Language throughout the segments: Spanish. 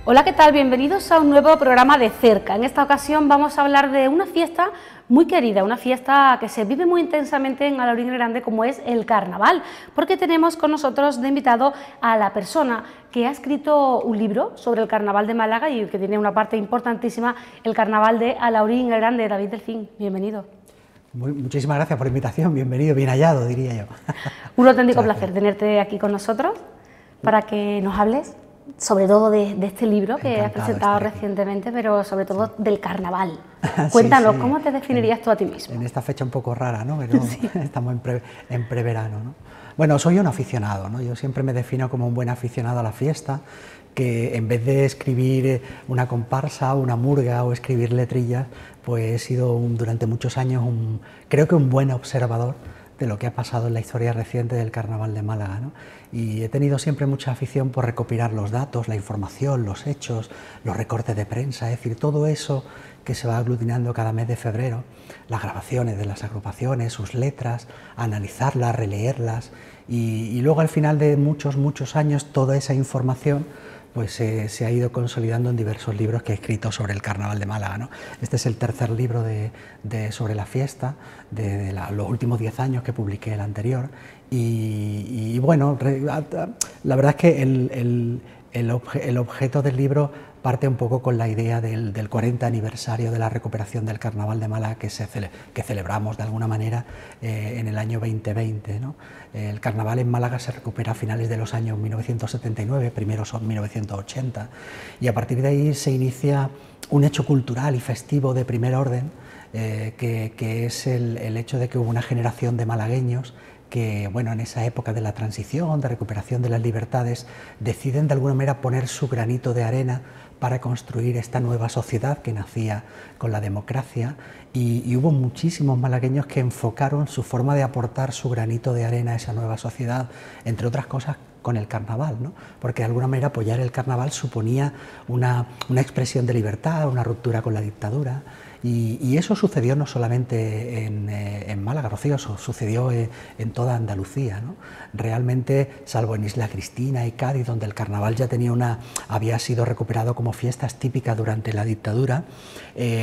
Hola, ¿qué tal? Bienvenidos a un nuevo programa de Cerca. En esta ocasión vamos a hablar de una fiesta muy querida, una fiesta que se vive muy intensamente en Alhaurín el Grande, como es el Carnaval, porque tenemos con nosotros de invitado a la persona que ha escrito un libro sobre el Carnaval de Málaga y que tiene una parte importantísima, el Carnaval de Alhaurín el Grande. David Delfín, bienvenido. Muchísimas gracias por la invitación, bienvenido, bien hallado, diría yo. Un auténtico placer tenerte aquí con nosotros para que nos hables sobre todo de este libro que has presentado recientemente, pero sobre todo del Carnaval. Cuéntanos, sí. ¿Cómo te definirías tú a ti mismo? En esta fecha un poco rara, ¿no? Pero sí. Estamos en preverano, ¿no? Bueno, soy un aficionado, ¿no? Yo siempre me defino como un buen aficionado a la fiesta, que en vez de escribir una comparsa, una murga o escribir letrillas, pues he sido durante muchos años creo que un buen observador de lo que ha pasado en la historia reciente del Carnaval de Málaga, ¿no? Y he tenido siempre mucha afición por recopilar los datos, la información, los hechos, los recortes de prensa, es decir, todo eso que se va aglutinando cada mes de febrero, las grabaciones de las agrupaciones, sus letras, analizarlas, releerlas y luego al final de muchos años toda esa información pues se ha ido consolidando en diversos libros que he escrito sobre el Carnaval de Málaga, ¿no? Este es el tercer libro sobre la fiesta, de los últimos 10 años que publiqué el anterior, y bueno, la verdad es que el objeto del libro parte un poco con la idea del 40 aniversario de la recuperación del Carnaval de Málaga que celebramos de alguna manera en el año 2020, ¿no? El Carnaval en Málaga se recupera a finales de los años 1979, primero son 1980, y a partir de ahí se inicia un hecho cultural y festivo de primer orden, que es el hecho de que hubo una generación de malagueños que, bueno, en esa época de la transición, de recuperación de las libertades, deciden de alguna manera poner su granito de arena para construir esta nueva sociedad que nacía con la democracia, y hubo muchísimos malagueños que enfocaron su forma de aportar su granito de arena a esa nueva sociedad, entre otras cosas con el carnaval, ¿no? Porque de alguna manera apoyar el carnaval suponía una expresión de libertad, una ruptura con la dictadura. Y eso sucedió no solamente en Málaga, Rocío, eso sucedió en toda Andalucía, ¿no? Realmente, salvo en Isla Cristina y Cádiz, donde el carnaval ya había sido recuperado como fiestas típicas durante la dictadura,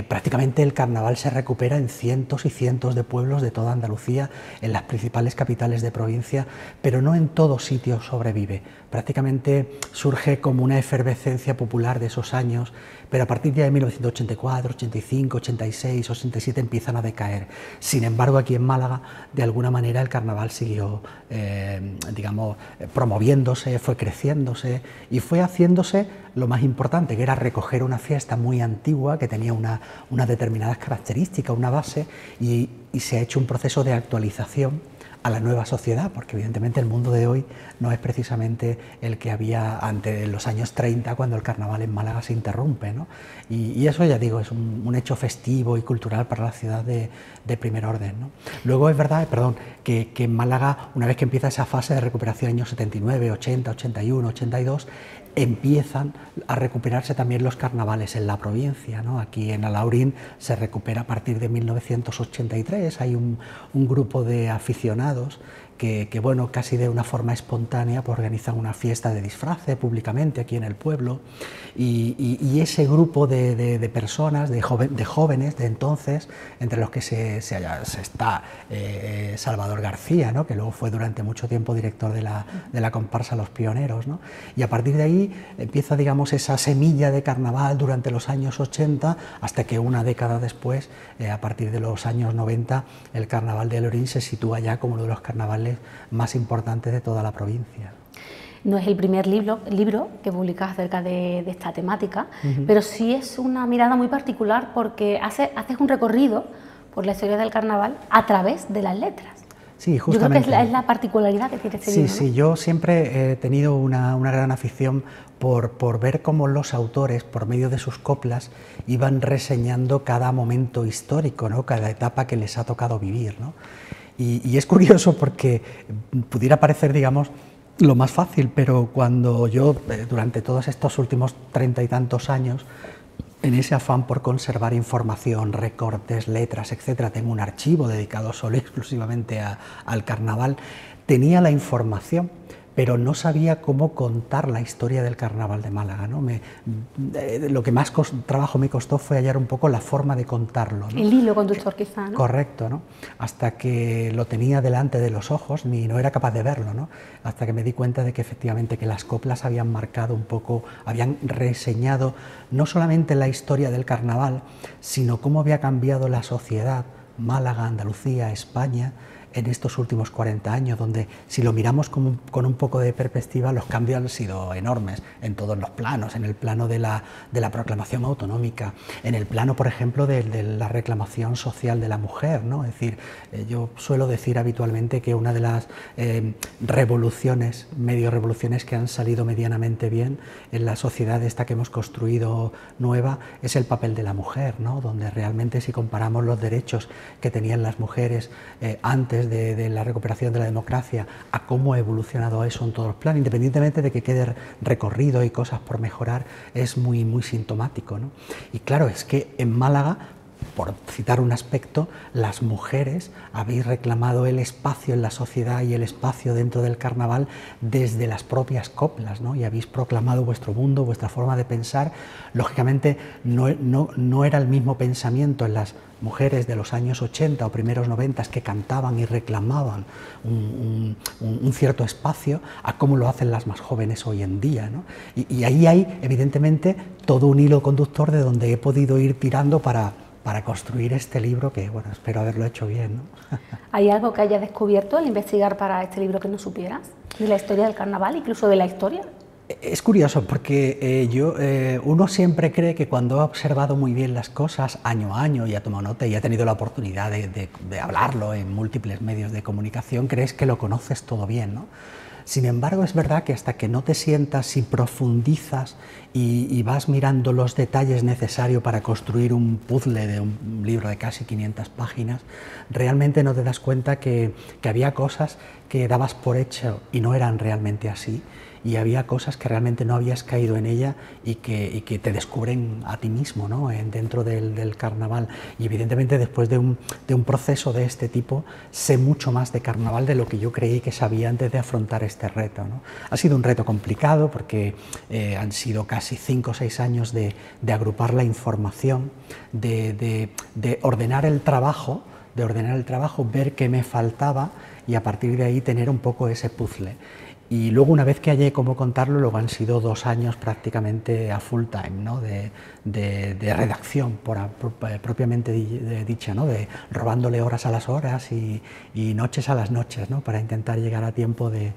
prácticamente el carnaval se recupera en cientos y cientos de pueblos de toda Andalucía, en las principales capitales de provincia, pero no en todos sitios sobrevive. Prácticamente surge como una efervescencia popular de esos años, pero a partir de 1984, 85, 86, 87 empiezan a decaer. Sin embargo, aquí en Málaga, de alguna manera, el carnaval siguió, digamos, promoviéndose, fue creciéndose y fue haciéndose lo más importante, que era recoger una fiesta muy antigua que tenía unas determinadas características, una base, y se ha hecho un proceso de actualización a la nueva sociedad, porque evidentemente el mundo de hoy no es precisamente el que había antes, en los años 30, cuando el carnaval en Málaga se interrumpe, ¿no? Y eso, ya digo, es un hecho festivo y cultural para la ciudad de primer orden, ¿no? Luego es verdad, que en Málaga, una vez que empieza esa fase de recuperación, años 79, 80, 81, 82, empiezan a recuperarse también los carnavales en la provincia, ¿no? Aquí en Alhaurín se recupera a partir de 1983, hay un grupo de aficionados que bueno, casi de una forma espontánea, pues organizan una fiesta de disfraces públicamente aquí en el pueblo, y ese grupo de personas, de jóvenes de entonces, entre los que está Salvador García, ¿no? Que luego fue durante mucho tiempo director de la comparsa Los Pioneros, ¿no? Y a partir de ahí empieza, digamos, esa semilla de carnaval durante los años 80, hasta que una década después, a partir de los años 90, el carnaval de Alhaurín se sitúa ya como uno de los carnavales más importantes de toda la provincia. No es el primer libro que publicas acerca de esta temática, pero sí es una mirada muy particular porque haces un recorrido por la historia del carnaval a través de las letras. Sí, justamente. Yo creo que es la particularidad que tiene este libro, ¿no? Sí, yo siempre he tenido una gran afición por ver cómo los autores, por medio de sus coplas, iban reseñando cada momento histórico, ¿no? Cada etapa que les ha tocado vivir, ¿no? Y es curioso porque pudiera parecer, digamos, lo más fácil, pero cuando yo, durante todos estos últimos 30 y tantos años, en ese afán por conservar información, recortes, letras, etcétera, tengo un archivo dedicado solo exclusivamente al carnaval, tenía la información, pero no sabía cómo contar la historia del Carnaval de Málaga, ¿no? Lo que más trabajo me costó fue hallar un poco la forma de contarlo, ¿no? El hilo conductor quizá, ¿no? Correcto, ¿no? Hasta que lo tenía delante de los ojos, ni no era capaz de verlo, ¿no? Hasta que me di cuenta de que efectivamente que las coplas habían marcado un poco, habían reseñado no solamente la historia del Carnaval, sino cómo había cambiado la sociedad, Málaga, Andalucía, España, en estos últimos 40 años, donde si lo miramos con un poco de perspectiva, los cambios han sido enormes en todos los planos, en el plano de la proclamación autonómica, en el plano, por ejemplo, de la reclamación social de la mujer, ¿no? Es decir, yo suelo decir habitualmente que una de las revoluciones, medio revoluciones que han salido medianamente bien en la sociedad esta que hemos construido nueva, es el papel de la mujer, ¿no? Donde realmente si comparamos los derechos que tenían las mujeres antes de la recuperación de la democracia a cómo ha evolucionado eso en todos los planos, independientemente de que quede recorrido y cosas por mejorar, es muy, muy sintomático, ¿no? Y claro, es que en Málaga, por citar un aspecto, las mujeres habéis reclamado el espacio en la sociedad y el espacio dentro del Carnaval desde las propias coplas, ¿no? Y habéis proclamado vuestro mundo, vuestra forma de pensar. Lógicamente no era el mismo pensamiento en las mujeres de los años 80 o primeros 90 que cantaban y reclamaban un cierto espacio a cómo lo hacen las más jóvenes hoy en día, ¿no? Y ahí hay evidentemente todo un hilo conductor de donde he podido ir tirando para construir este libro que, bueno, espero haberlo hecho bien, ¿no? ¿Hay algo que hayas descubierto al investigar para este libro que no supieras? ¿De la historia del Carnaval, incluso de la historia? Es curioso porque uno siempre cree que cuando ha observado muy bien las cosas año a año y ha tomado nota y ha tenido la oportunidad de hablarlo en múltiples medios de comunicación, crees que lo conoces todo bien, ¿no? Sin embargo, es verdad que hasta que no te sientas y profundizas y vas mirando los detalles necesarios para construir un puzzle de un libro de casi 500 páginas, realmente no te das cuenta que había cosas que dabas por hecho y no eran realmente así, y había cosas que realmente no habías caído en ella y que te descubren a ti mismo, ¿no? Dentro del Carnaval. Y evidentemente después de un proceso de este tipo sé mucho más de Carnaval de lo que yo creí que sabía antes de afrontar este reto, ¿no? Ha sido un reto complicado porque han sido casi 5 o 6 años de agrupar la información, de ordenar el trabajo, ver qué me faltaba y a partir de ahí tener un poco ese puzzle. Y luego, una vez que hallé cómo contarlo, luego han sido 2 años prácticamente a full time, ¿no? de redacción propiamente dicha, ¿no? Robándole horas a las horas y noches a las noches, ¿no? Para intentar llegar a tiempo de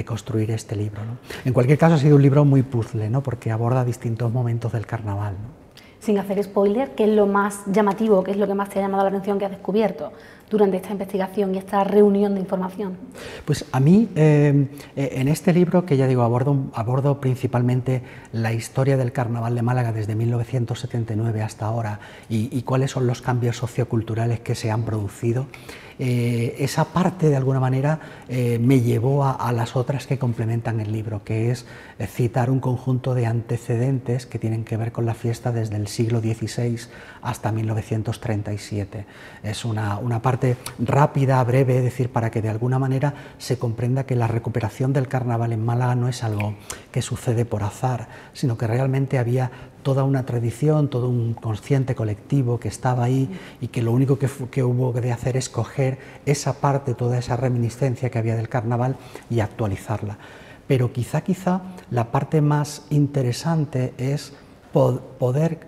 construir este libro, ¿no? En cualquier caso ha sido un libro muy puzzle, ¿no? Porque aborda distintos momentos del Carnaval, ¿no? Sin hacer spoiler, ¿qué es lo más llamativo, qué es lo que más te ha llamado la atención que has descubierto durante esta investigación y esta reunión de información? Pues a mí, en este libro, que ya digo, abordo principalmente la historia del Carnaval de Málaga desde 1979 hasta ahora y cuáles son los cambios socioculturales que se han producido. Esa parte, de alguna manera, me llevó a las otras que complementan el libro, que es citar un conjunto de antecedentes que tienen que ver con la fiesta desde el siglo XVI hasta 1937. Es una parte rápida, breve, es decir, para que de alguna manera se comprenda que la recuperación del Carnaval en Málaga no es algo que sucede por azar, sino que realmente había toda una tradición, todo un consciente colectivo que estaba ahí y que lo único que hubo de hacer es coger esa parte, toda esa reminiscencia que había del Carnaval y actualizarla. Pero quizá la parte más interesante es poder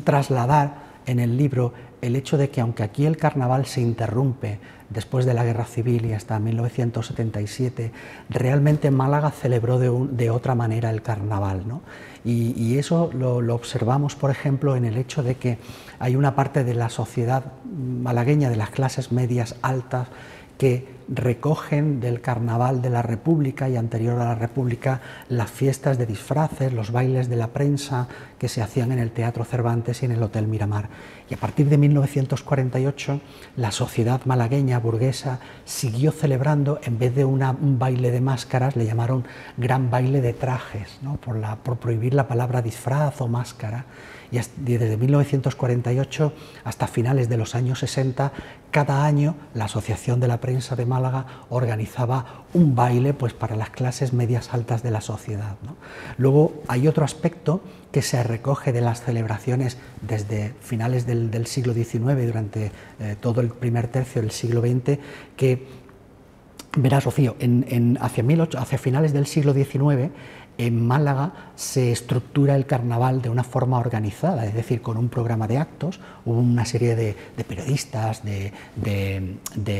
trasladar en el libro el hecho de que, aunque aquí el Carnaval se interrumpe después de la Guerra Civil y hasta 1977, realmente Málaga celebró de otra manera el Carnaval, ¿no? Y eso lo observamos, por ejemplo, en el hecho de que hay una parte de la sociedad malagueña, de las clases medias altas, que recogen del Carnaval de la República y anterior a la República las fiestas de disfraces, los bailes de la prensa que se hacían en el Teatro Cervantes y en el Hotel Miramar. Y a partir de 1948 la sociedad malagueña burguesa siguió celebrando, en vez de un baile de máscaras, le llamaron gran baile de trajes, ¿no? por prohibir la palabra disfraz o máscara. Y desde 1948 hasta finales de los años 60, cada año la Asociación de la Prensa de Málaga organizaba un baile pues, para las clases medias altas de la sociedad, ¿no? Luego hay otro aspecto que se recoge de las celebraciones desde finales del siglo XIX, durante todo el primer tercio del siglo XX, que, verás, Rocío, hacia finales del siglo XIX, en Málaga se estructura el carnaval de una forma organizada, es decir, con un programa de actos. Hubo una serie de periodistas, de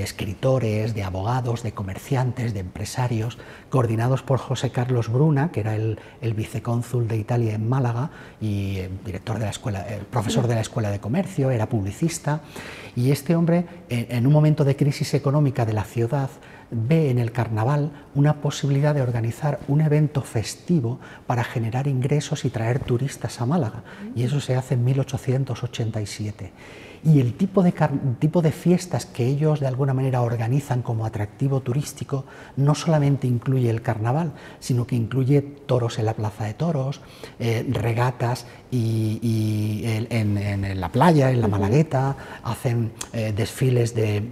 escritores, de abogados, de comerciantes, de empresarios, coordinados por José Carlos Bruna, que era el vicecónsul de Italia en Málaga y director de la escuela, profesor de la Escuela de Comercio, era publicista, y este hombre, en un momento de crisis económica de la ciudad, ve en el carnaval una posibilidad de organizar un evento festivo para generar ingresos y traer turistas a Málaga, y eso se hace en 1887. Y el tipo de fiestas que ellos de alguna manera organizan como atractivo turístico no solamente incluye el carnaval, sino que incluye toros en la plaza de toros, regatas en la playa, en la Malagueta, hacen desfiles de,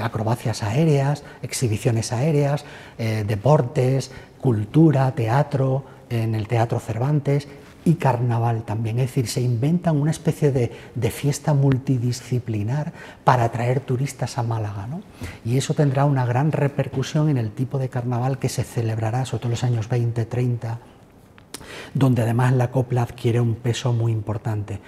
acrobacias aéreas, exhibiciones aéreas, deportes, cultura, teatro, en el Teatro Cervantes, y carnaval también, es decir, se inventan una especie de fiesta multidisciplinar para atraer turistas a Málaga, ¿no? Y eso tendrá una gran repercusión en el tipo de carnaval que se celebrará, sobre todo en los años 20, 30, donde además la copla adquiere un peso muy importante.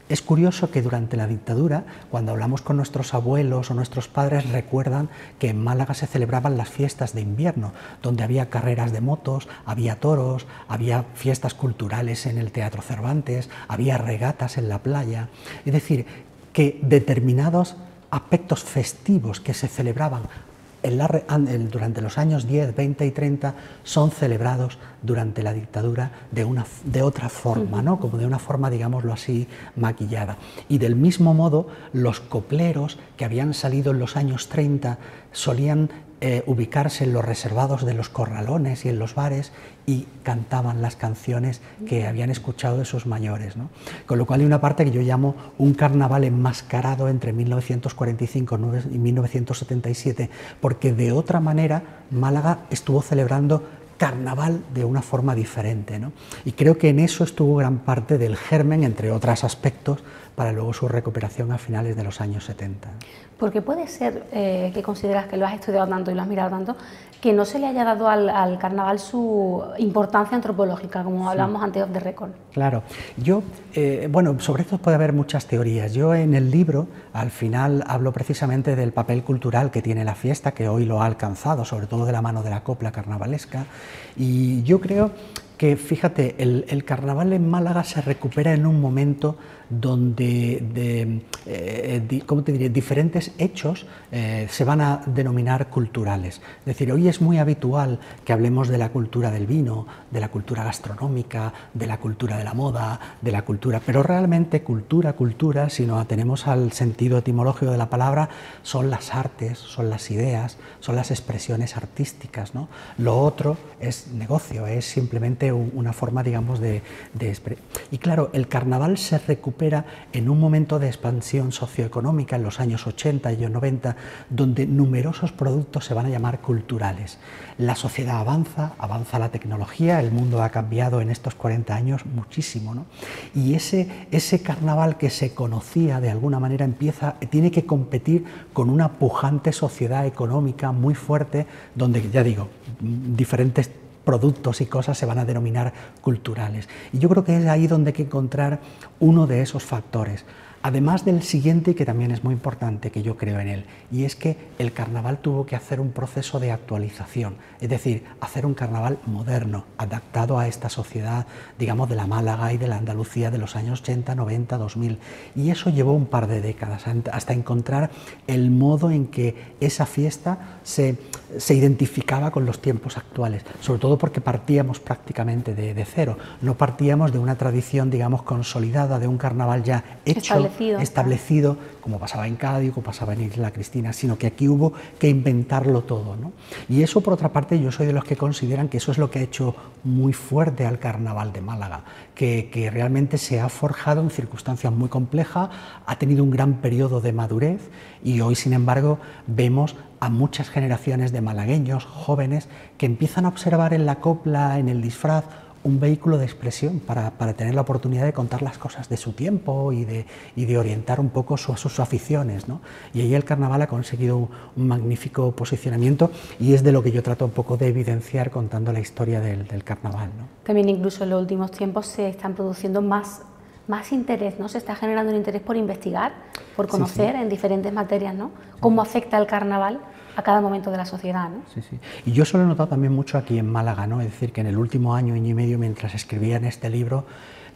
Es curioso que durante la dictadura, cuando hablamos con nuestros abuelos o nuestros padres, recuerdan que en Málaga se celebraban las fiestas de invierno, donde había carreras de motos, había toros, había fiestas culturales en el Teatro Cervantes, había regatas en la playa. Es decir, que determinados aspectos festivos que se celebraban durante los años 10, 20 y 30 son celebrados durante la dictadura de otra forma, ¿no? Como de una forma, digámoslo así, maquillada. Y del mismo modo, los copleros que habían salido en los años 30 solían ubicarse en los reservados de los corralones y en los bares y cantaban las canciones que habían escuchado de sus mayores, ¿no? Con lo cual hay una parte que yo llamo un carnaval enmascarado entre 1945 y 1977, porque de otra manera Málaga estuvo celebrando carnaval de una forma diferente, ¿no? Y creo que en eso estuvo gran parte del germen, entre otros aspectos, para luego su recuperación a finales de los años 70. Porque puede ser que consideras, que lo has estudiado tanto y lo has mirado tanto, que no se le haya dado al carnaval su importancia antropológica, como hablamos antes de record. Claro, yo, bueno, sobre esto puede haber muchas teorías. Yo en el libro, al final, hablo precisamente del papel cultural que tiene la fiesta, que hoy lo ha alcanzado, sobre todo de la mano de la copla carnavalesca, y yo creo que, fíjate, el carnaval en Málaga se recupera en un momento donde, ¿cómo te diré?, diferentes hechos se van a denominar culturales. Es decir, hoy es muy habitual que hablemos de la cultura del vino, de la cultura gastronómica, de la cultura de la moda, de la cultura, pero realmente cultura, si nos atenemos al sentido etimológico de la palabra, son las artes, son las ideas, son las expresiones artísticas, ¿no? Lo otro es negocio, es simplemente una forma, digamos, y claro, el carnaval se recupera en un momento de expansión socioeconómica en los años 80 y 90, donde numerosos productos se van a llamar culturales. La sociedad avanza la tecnología, el mundo ha cambiado en estos 40 años muchísimo, ¿no? Y ese carnaval que se conocía de alguna manera tiene que competir con una pujante sociedad económica muy fuerte, donde, ya digo, diferentes productos y cosas se van a denominar culturales. Y yo creo que es ahí donde hay que encontrar uno de esos factores. Además del siguiente, que también es muy importante, que yo creo en él, y es que el carnaval tuvo que hacer un proceso de actualización, es decir, hacer un carnaval moderno, adaptado a esta sociedad, digamos, de la Málaga y de la Andalucía de los años 80, 90, 2000, y eso llevó un par de décadas, hasta encontrar el modo en que esa fiesta se identificaba con los tiempos actuales, sobre todo porque partíamos prácticamente de cero, no partíamos de una tradición, digamos, consolidada, de un carnaval ya hecho, establecido, como pasaba en Cádiz, como pasaba en Isla Cristina, sino que aquí hubo que inventarlo todo, ¿no? Y eso, por otra parte, yo soy de los que consideran que eso es lo que ha hecho muy fuerte al Carnaval de Málaga, que realmente se ha forjado en circunstancias muy complejas, ha tenido un gran periodo de madurez y hoy, sin embargo, vemos a muchas generaciones de malagueños jóvenes que empiezan a observar en la copla, en el disfraz, un vehículo de expresión para tener la oportunidad de contar las cosas de su tiempo y de orientar un poco sus aficiones, ¿no? Y ahí el carnaval ha conseguido un magnífico posicionamiento y es de lo que yo trato un poco de evidenciar contando la historia del carnaval, ¿no? También incluso en los últimos tiempos se están produciendo más interés, ¿no? Se está generando un interés por investigar, por conocer en diferentes materias, ¿no? Cómo afecta el carnaval a cada momento de la sociedad, ¿no? Sí, sí. Y yo eso lo he notado también mucho aquí en Málaga, ¿no? Es decir, que en el último año y medio, mientras escribía en este libro,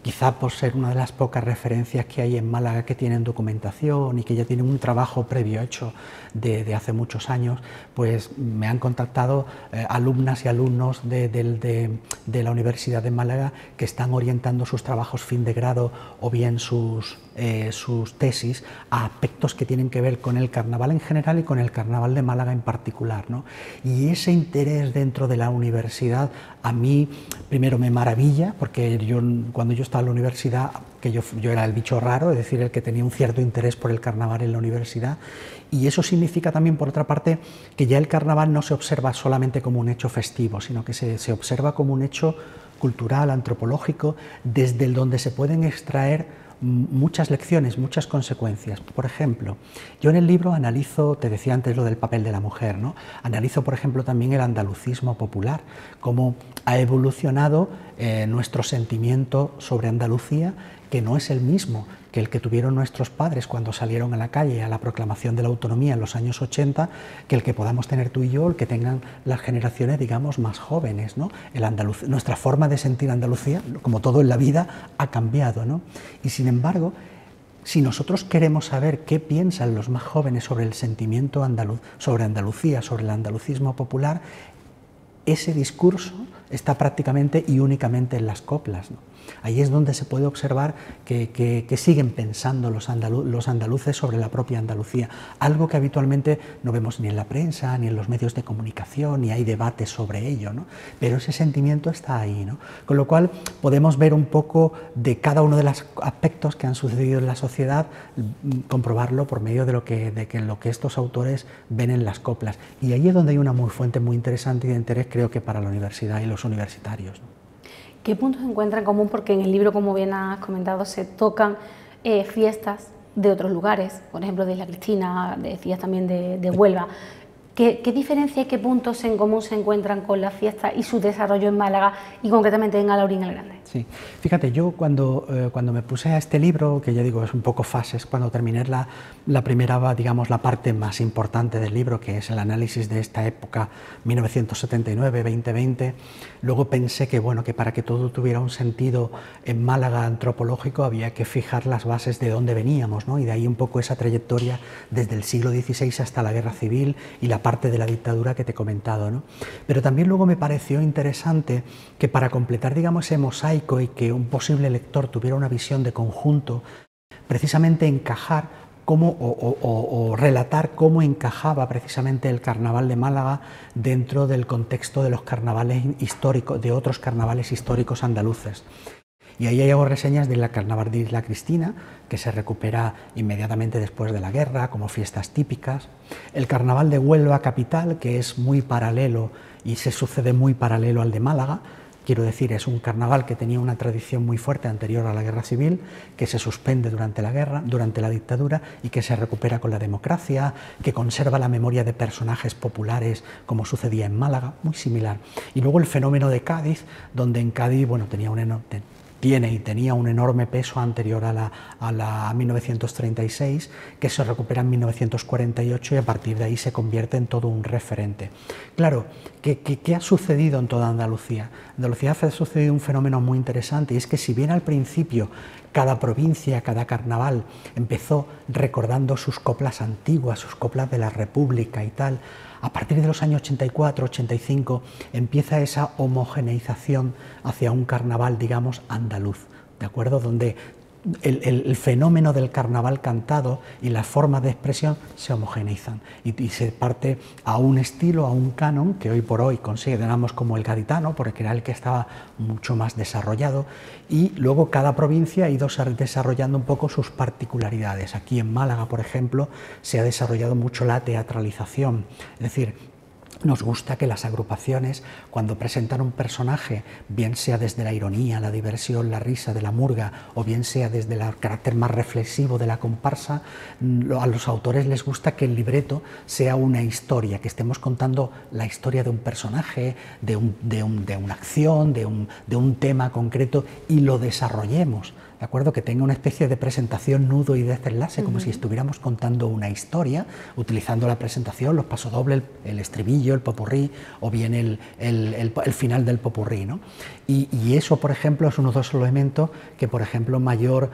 quizá por ser una de las pocas referencias que hay en Málaga que tienen documentación y que ya tienen un trabajo previo hecho de hace muchos años, pues me han contactado alumnas y alumnos de la Universidad de Málaga que están orientando sus trabajos fin de grado o bien sus tesis a aspectos que tienen que ver con el carnaval en general y con el carnaval de Málaga en particular, ¿no? Y ese interés dentro de la universidad a mí primero me maravilla, porque cuando yo estaba en la universidad, que yo era el bicho raro, es decir, el que tenía un cierto interés por el carnaval en la universidad, y eso significa también, por otra parte, que ya el carnaval no se observa solamente como un hecho festivo, sino que se observa como un hecho cultural, antropológico, desde el donde se pueden extraer muchas lecciones, muchas consecuencias. Por ejemplo, yo en el libro analizo, te decía antes lo del papel de la mujer, ¿no? Analizo, por ejemplo, también el andalucismo popular, cómo ha evolucionado nuestro sentimiento sobre Andalucía, que no es el mismo que el que tuvieron nuestros padres cuando salieron a la calle a la proclamación de la autonomía en los años 80, que el que podamos tener tú y yo, el que tengan las generaciones, digamos, más jóvenes, ¿no? Nuestra forma de sentir Andalucía, como todo en la vida, ha cambiado, ¿no? Y sin embargo, si nosotros queremos saber qué piensan los más jóvenes sobre el sentimiento andaluz, sobre Andalucía, sobre el andalucismo popular, ese discurso está prácticamente y únicamente en las coplas, ¿no? Ahí es donde se puede observar que siguen pensando los andaluces sobre la propia Andalucía, algo que habitualmente no vemos ni en la prensa, ni en los medios de comunicación, ni hay debates sobre ello, ¿no? Pero ese sentimiento está ahí, ¿no? Con lo cual podemos ver un poco de cada uno de los aspectos que han sucedido en la sociedad, comprobarlo por medio de lo que estos autores ven en las coplas. Y ahí es donde hay una fuente muy interesante y de interés, creo que para la universidad y los universitarios, ¿no? ¿Qué puntos se encuentran en común? Porque en el libro, como bien has comentado, se tocan fiestas de otros lugares, por ejemplo de Isla Cristina, decías también de Huelva. ¿Qué diferencia y qué puntos en común se encuentran con la fiesta y su desarrollo en Málaga y concretamente en Alhaurín el Grande? Sí, fíjate, yo cuando me puse a este libro, que ya digo es un poco fases, cuando terminé la primera, digamos, la parte más importante del libro, que es el análisis de esta época 1979-2020, luego pensé que, bueno, que para que todo tuviera un sentido en Málaga antropológico había que fijar las bases de dónde veníamos, ¿no? Y de ahí un poco esa trayectoria desde el siglo XVI hasta la Guerra Civil y la parte de la dictadura que te he comentado, ¿no? Pero también luego me pareció interesante que para completar, digamos, ese mosaico y que un posible lector tuviera una visión de conjunto, precisamente encajar o relatar cómo encajaba precisamente el carnaval de Málaga dentro del contexto de los carnavales históricos, de otros carnavales históricos andaluces. Y ahí hago reseñas del carnaval de Isla Cristina, que se recupera inmediatamente después de la guerra, como fiestas típicas. El carnaval de Huelva capital, que es muy paralelo y se sucede muy paralelo al de Málaga. Quiero decir, es un carnaval que tenía una tradición muy fuerte anterior a la Guerra Civil, que se suspende durante la guerra, durante la dictadura, y que se recupera con la democracia, que conserva la memoria de personajes populares, como sucedía en Málaga, muy similar. Y luego el fenómeno de Cádiz, donde en Cádiz, bueno, tenía un enorme peso anterior a 1936, que se recupera en 1948 y a partir de ahí se convierte en todo un referente. Claro, ¿qué ha sucedido en toda Andalucía? En Andalucía ha sucedido un fenómeno muy interesante, y es que si bien al principio cada provincia, cada carnaval empezó recordando sus coplas antiguas, sus coplas de la República y tal, a partir de los años 84-85 empieza esa homogeneización hacia un carnaval, digamos, andaluz, ¿de acuerdo? Donde el fenómeno del carnaval cantado y las formas de expresión se homogeneizan y se parte a un estilo, a un canon que hoy por hoy consideramos como el gaditano, porque era el que estaba mucho más desarrollado, y luego cada provincia ha ido desarrollando un poco sus particularidades. Aquí en Málaga, por ejemplo, se ha desarrollado mucho la teatralización, es decir, nos gusta que las agrupaciones, cuando presentan un personaje, bien sea desde la ironía, la diversión, la risa de la murga, o bien sea desde el carácter más reflexivo de la comparsa, a los autores les gusta que el libreto sea una historia, que estemos contando la historia de un personaje, de una acción, de un tema concreto, y lo desarrollemos. ¿De acuerdo? Que tenga una especie de presentación, nudo y desenlace, como si estuviéramos contando una historia, utilizando la presentación, los pasodobles, el estribillo, el popurrí, o bien el final del popurrí, ¿no? Y eso, por ejemplo, es uno de los elementos que, por ejemplo, mayor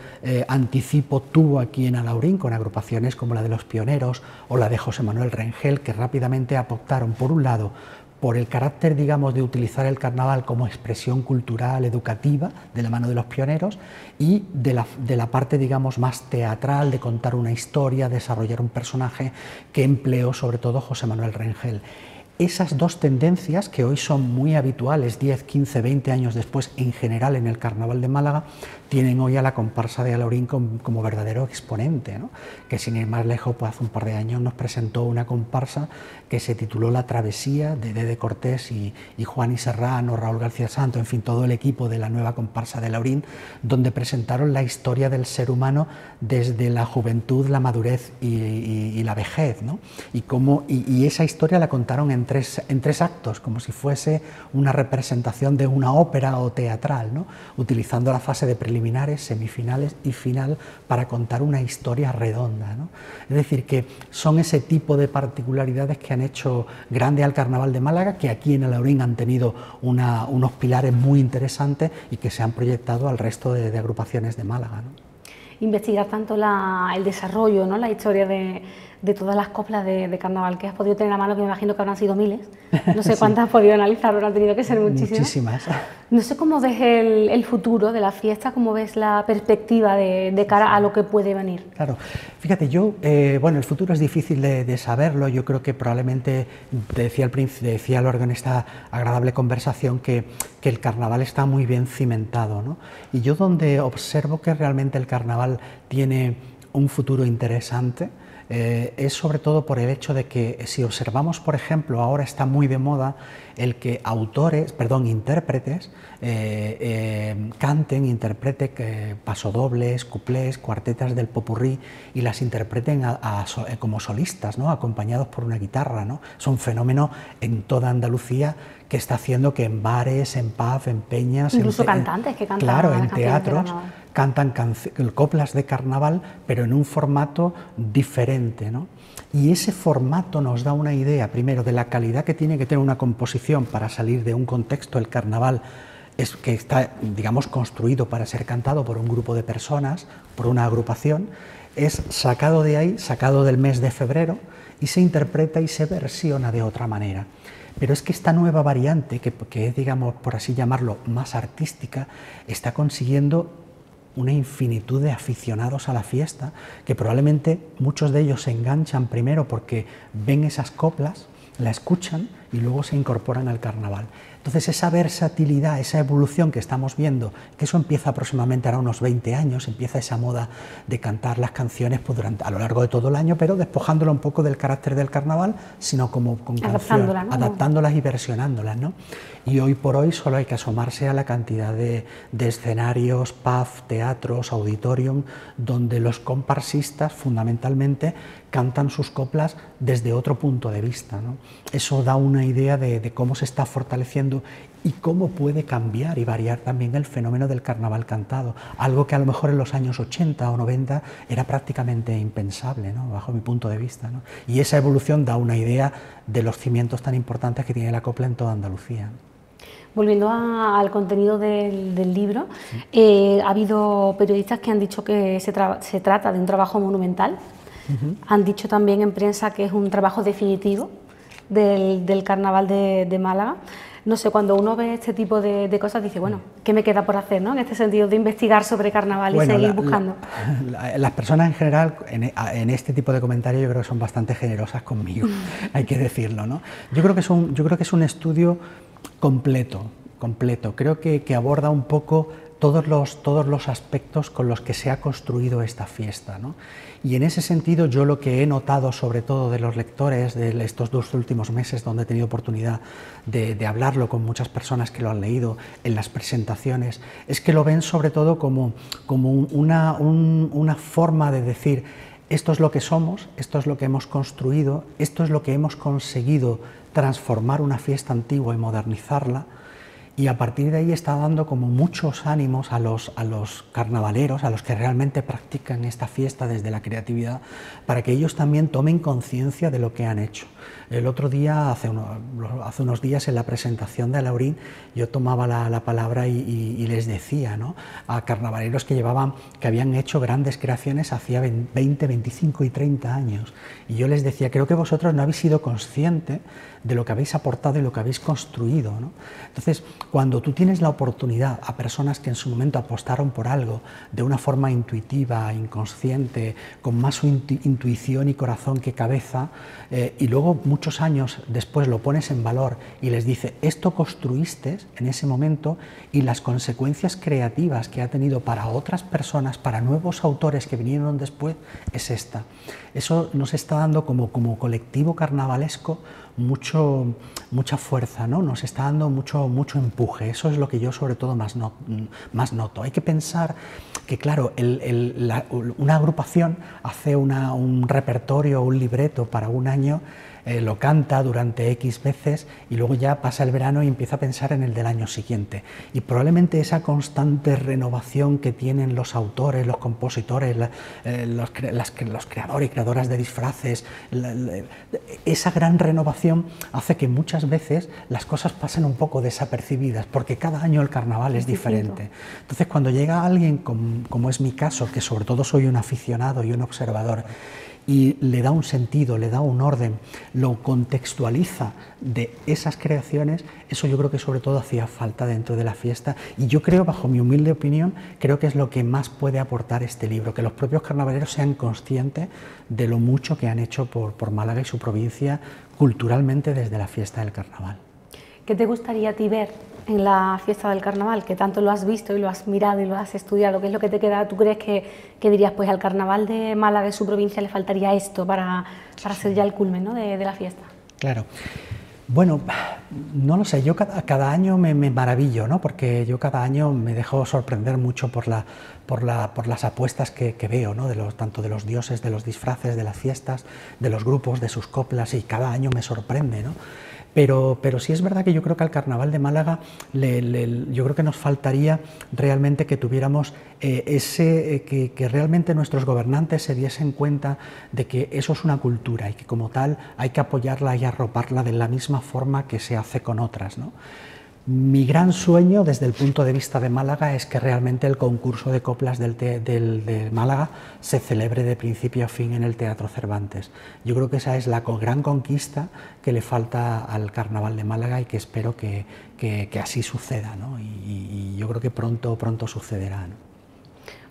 anticipo tuvo aquí en Alhaurín, con agrupaciones como la de Los Pioneros o la de José Manuel Rengel, que rápidamente optaron, por un lado, por el carácter, digamos, de utilizar el carnaval como expresión cultural, educativa, de la mano de Los Pioneros, y de la parte, digamos, más teatral, de contar una historia, desarrollar un personaje, que empleó sobre todo José Manuel Rengel. Esas dos tendencias, que hoy son muy habituales, 10, 15, 20 años después, en general en el Carnaval de Málaga, tienen hoy a la comparsa de Alhaurín como verdadero exponente, ¿no? Que sin ir más lejos, pues hace un par de años nos presentó una comparsa que se tituló La Travesía, de Dede Cortés y Juan y Serrano, Raúl García Santo, en fin, todo el equipo de la nueva comparsa de Alhaurín, donde presentaron la historia del ser humano desde la juventud, la madurez y la vejez, ¿no? Y esa historia la contaron en tres actos, como si fuese una representación de una ópera o teatral, ¿no? Utilizando la fase de preliminares, semifinales y final para contar una historia redonda, ¿no? Es decir, que son ese tipo de particularidades que han hecho grande al Carnaval de Málaga, que aquí en Alhaurín han tenido unos pilares muy interesantes y que se han proyectado al resto de agrupaciones de Málaga, ¿no? Investigar tanto el desarrollo, ¿no? La historia de todas las coplas de carnaval que has podido tener a mano, que me imagino que habrán sido miles. No sé cuántas has podido analizar, pero han tenido que ser muchísimas. Muchísimas. No sé cómo ves el futuro de la fiesta, cómo ves la perspectiva de cara a lo que puede venir. Claro, fíjate, bueno, el futuro es difícil de saberlo. Yo creo que probablemente, te decía a lo largo en esta agradable conversación, que el carnaval está muy bien cimentado, ¿no? Y yo donde observo que realmente el carnaval tiene un futuro interesante, es sobre todo por el hecho de que, si observamos, por ejemplo, ahora está muy de moda el que intérpretes interpreten pasodobles, cuplés, cuartetas del popurrí, y las interpreten como solistas, ¿no? Acompañados por una guitarra, ¿no? Es un fenómeno en toda Andalucía que está haciendo que en bares, en pubs, en peñas... Incluso cantantes que cantan, claro, en teatros, cantan coplas de carnaval, pero en un formato diferente, ¿no? Y ese formato nos da una idea, primero, de la calidad que tiene que tener una composición para salir de un contexto. El carnaval que está, digamos, construido para ser cantado por un grupo de personas, por una agrupación, es sacado de ahí, sacado del mes de febrero, y se interpreta y se versiona de otra manera. Pero es que esta nueva variante, que es, digamos, por así llamarlo, más artística, está consiguiendo una infinitud de aficionados a la fiesta, que probablemente muchos de ellos se enganchan primero porque ven esas coplas, la escuchan y luego se incorporan al carnaval. Entonces, esa versatilidad, esa evolución que estamos viendo, que eso empieza aproximadamente ahora unos 20 años, empieza esa moda de cantar las canciones pues, a lo largo de todo el año, pero despojándola un poco del carácter del carnaval, sino como con canciones, ¿no? Adaptándolas y versionándolas, ¿no? Y hoy por hoy solo hay que asomarse a la cantidad de escenarios, pubs, teatros, auditorium, donde los comparsistas fundamentalmente cantan sus coplas desde otro punto de vista, ¿no? Eso da una idea de cómo se está fortaleciendo y cómo puede cambiar y variar también el fenómeno del carnaval cantado, algo que a lo mejor en los años 80 o 90 era prácticamente impensable, ¿no? Bajo mi punto de vista, ¿no? Y esa evolución da una idea de los cimientos tan importantes que tiene la copla en toda Andalucía. Volviendo al contenido del libro, ha habido periodistas que han dicho que se trata de un trabajo monumental. Han dicho también en prensa que es un trabajo definitivo. del Carnaval de Málaga. No sé, cuando uno ve este tipo de cosas dice, bueno, ¿qué me queda por hacer, ¿no? En este sentido de investigar sobre carnaval y seguir buscando. Las personas en general en este tipo de comentarios yo creo que son bastante generosas conmigo, hay que decirlo, ¿no? Yo creo que es un estudio completo. Creo que aborda un poco todos los aspectos con los que se ha construido esta fiesta, ¿no? Y en ese sentido yo lo que he notado sobre todo de los lectores de estos 2 últimos meses, donde he tenido oportunidad de hablarlo con muchas personas que lo han leído en las presentaciones, es que lo ven sobre todo como una forma de decir, esto es lo que somos, esto es lo que hemos construido, esto es lo que hemos conseguido transformar una fiesta antigua y modernizarla. Y a partir de ahí está dando como muchos ánimos a los carnavaleros, a los que realmente practican esta fiesta desde la creatividad, para que ellos también tomen conciencia de lo que han hecho. El otro día, hace unos días, en la presentación de Alaurín, yo tomaba la palabra y les decía, ¿no?, a carnavaleros que habían hecho grandes creaciones hacía 20, 25 y 30 años. Y yo les decía, creo que vosotros no habéis sido conscientes de lo que habéis aportado y lo que habéis construido, ¿no? Entonces, cuando tú tienes la oportunidad a personas que en su momento apostaron por algo de una forma intuitiva, inconsciente, con más intuición y corazón que cabeza, y luego muchos años después lo pones en valor y les dice, esto construiste en ese momento, y las consecuencias creativas que ha tenido para otras personas, para nuevos autores que vinieron después, es esta. Eso nos está dando como colectivo carnavalesco mucha fuerza, ¿no? Nos está dando mucho empuje. Eso es lo que yo sobre todo más noto. Hay que pensar que, claro, una agrupación hace un repertorio, un libreto para un año, lo canta durante X veces y luego ya pasa el verano y empieza a pensar en el del año siguiente. Y probablemente esa constante renovación que tienen los autores, los compositores, los creadores y creadoras de disfraces, esa gran renovación hace que muchas veces las cosas pasen un poco desapercibidas, porque cada año el carnaval es diferente. Entonces, cuando llega alguien, como es mi caso, que sobre todo soy un aficionado y un observador, y le da un sentido, le da un orden, lo contextualiza de esas creaciones, eso yo creo que sobre todo hacía falta dentro de la fiesta, y yo creo, bajo mi humilde opinión, creo que es lo que más puede aportar este libro, que los propios carnavaleros sean conscientes de lo mucho que han hecho por Málaga y su provincia culturalmente desde la fiesta del carnaval. ¿Qué te gustaría a ti ver en la fiesta del carnaval, que tanto lo has visto y lo has mirado y lo has estudiado? ¿Qué es lo que te queda? ¿Tú crees que dirías, pues al carnaval de Málaga y su provincia le faltaría esto para ser ya el culmen, ¿no?, de la fiesta? Claro. Bueno, no lo sé, yo cada año me maravillo, ¿no?, porque yo cada año me dejo sorprender mucho por las apuestas que veo, ¿no?, tanto de los dioses, de los disfraces, de las fiestas, de los grupos, de sus coplas, y cada año me sorprende, ¿no? Pero sí es verdad que yo creo que al Carnaval de Málaga yo creo que nos faltaría realmente que tuviéramos que realmente nuestros gobernantes se diesen cuenta de que eso es una cultura y que como tal hay que apoyarla y arroparla de la misma forma que se hace con otras, ¿no? Mi gran sueño desde el punto de vista de Málaga es que realmente el concurso de coplas de Málaga se celebre de principio a fin en el Teatro Cervantes. Yo creo que esa es la gran conquista que le falta al Carnaval de Málaga y que espero que así suceda, ¿no? Y yo creo que pronto sucederá, ¿no?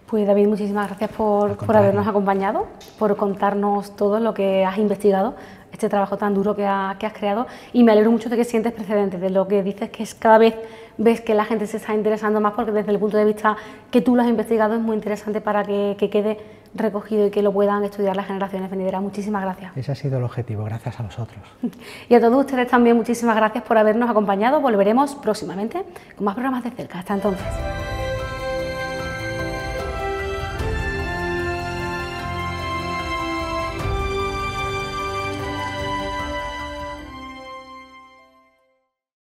Pues David, muchísimas gracias por habernos acompañado, por contarnos todo lo que has investigado, este trabajo tan duro que has creado, y me alegro mucho de que sientes precedentes, de lo que dices, que es cada vez ves que la gente se está interesando más, porque desde el punto de vista que tú lo has investigado es muy interesante para que quede recogido y que lo puedan estudiar las generaciones venideras. Muchísimas gracias. Ese ha sido el objetivo, gracias a vosotros. Y a todos ustedes también muchísimas gracias por habernos acompañado. Volveremos próximamente con más programas de cerca. Hasta entonces.